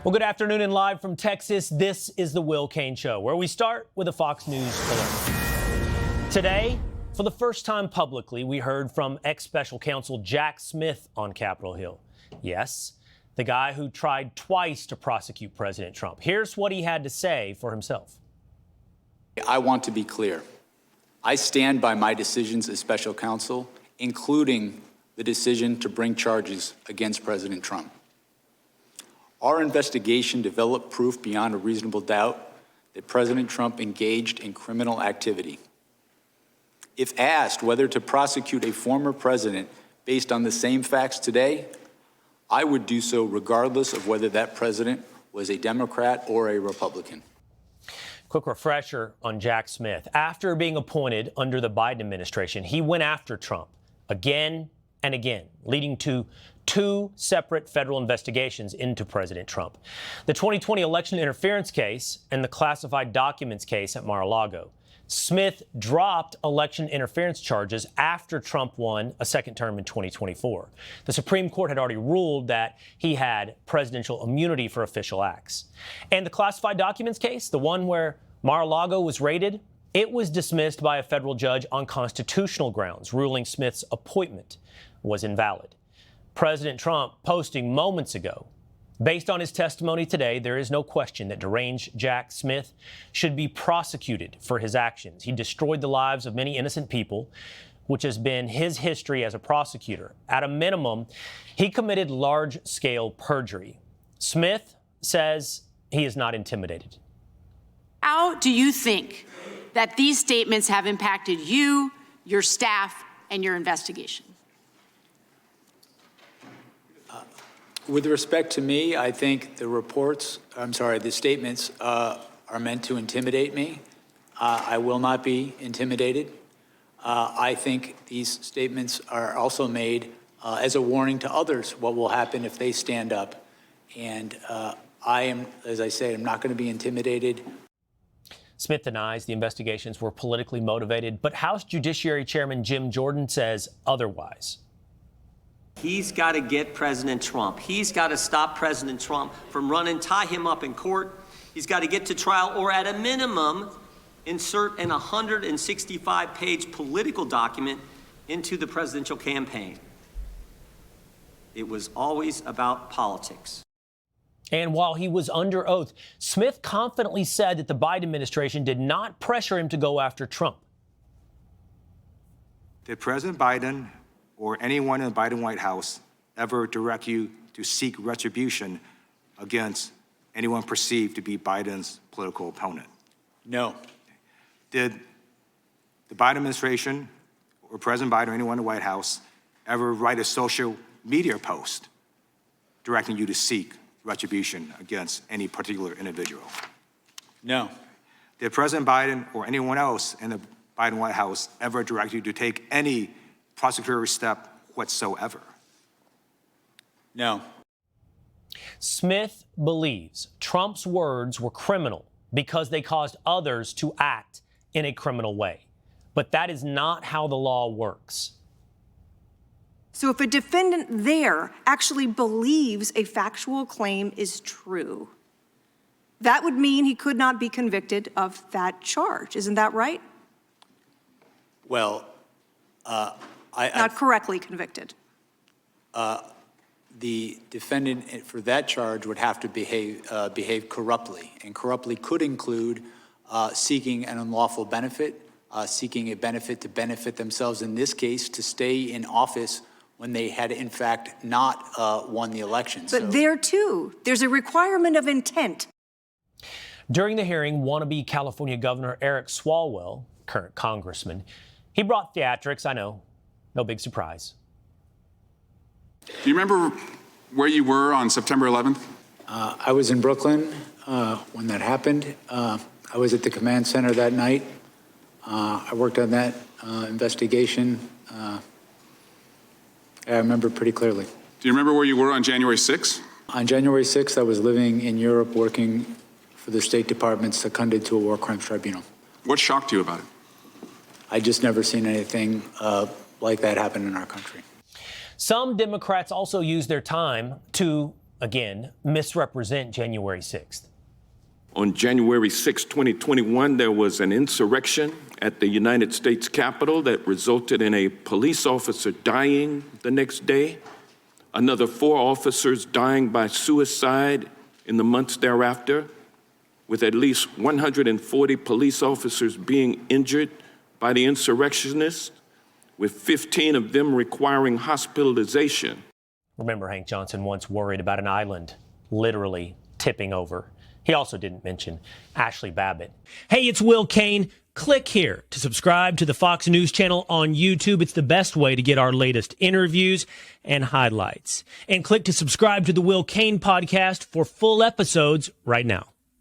Well, good afternoon and live from Texas, this is The Will Cain Show, where we start with a Fox News alert. Today, for the first time publicly, we heard from ex-special counsel Jack Smith on Capitol Hill. Yes, the guy who tried twice to prosecute President Trump. Here's what he had to say for himself. I want to be clear. I stand by my decisions as special counsel, including the decision to bring charges against President Trump. Our investigation developed proof beyond a reasonable doubt that President Trump engaged in criminal activity. If asked whether to prosecute a former president based on the same facts today, I would do so regardless of whether that president was a Democrat or a Republican. Quick refresher on Jack Smith. After being appointed under the Biden administration, he went after Trump again and again, leading to two separate federal investigations into President Trump. The 2020 election interference case and the classified documents case at Mar-a-Lago. Smith dropped election interference charges after Trump won a second term in 2024. The Supreme Court had already ruled that he had presidential immunity for official acts. And the classified documents case, the one where Mar-a-Lago was raided, it was dismissed by a federal judge on constitutional grounds, ruling Smith's appointment was invalid. President Trump posting moments ago, based on his testimony today, there is no question that deranged Jack Smith should be prosecuted for his actions. He destroyed the lives of many innocent people, which has been his history as a prosecutor. At a minimum, he committed large-scale perjury. Smith says he is not intimidated. How do you think that these statements have impacted you, your staff, and your investigation? With respect to me, I think the statements are meant to intimidate me. I will not be intimidated. I think these statements are also made as a warning to others what will happen if they stand up. And I am, as I say, I'm not going to be intimidated. Smith denies the investigations were politically motivated, but House Judiciary Chairman Jim Jordan says otherwise. He's got to get President Trump. He's got to stop President Trump from running, tie him up in court. He's got to get to trial, or at a minimum, insert an 165-page political document into the presidential campaign. It was always about politics. And while he was under oath, Smith confidently said that the Biden administration did not pressure him to go after Trump. Did President Biden or anyone in the Biden White House ever direct you to seek retribution against anyone perceived to be Biden's political opponent? No. Did the Biden administration or President Biden or anyone in the White House ever write a social media post directing you to seek retribution against any particular individual? No. Did President Biden or anyone else in the Biden White House ever direct you to take any prosecutorial step whatsoever? No. Smith believes Trump's words were criminal because they caused others to act in a criminal way. But that is not how the law works. So if a defendant there actually believes a factual claim is true, that would mean he could not be convicted of that charge. Isn't that right? Well, not correctly convicted. The defendant for that charge would have to behave corruptly, and corruptly could include seeking an unlawful benefit, seeking a benefit to benefit themselves, in this case, to stay in office when they had, in fact, not won the election. But there, too, there's a requirement of intent. During the hearing, wannabe California Governor Eric Swalwell, current congressman, he brought theatrics, I know, no big surprise. Do you remember where you were on September 11th? I was in Brooklyn when that happened. I was at the command center that night. I worked on that investigation. I remember pretty clearly. Do you remember where you were on January 6th? On January 6th, I was living in Europe working for the State Department seconded to a war crimes tribunal. What shocked you about it? I just never seen anything like that happen in our country. Some Democrats also use their time to again, misrepresent January 6th? On January 6, 2021, there was an insurrection at the United States Capitol that resulted in a police officer dying the next day, another 4 officers dying by suicide in the months thereafter, with at least 140 police officers being injured by the insurrectionists, with 15 of them requiring hospitalization. Remember, Hank Johnson once worried about an island literally tipping over. He also didn't mention Ashley Babbitt. Hey, it's Will Cain. Click here to subscribe to the Fox News channel on YouTube. It's the best way to get our latest interviews and highlights. And click to subscribe to the Will Cain podcast for full episodes right now.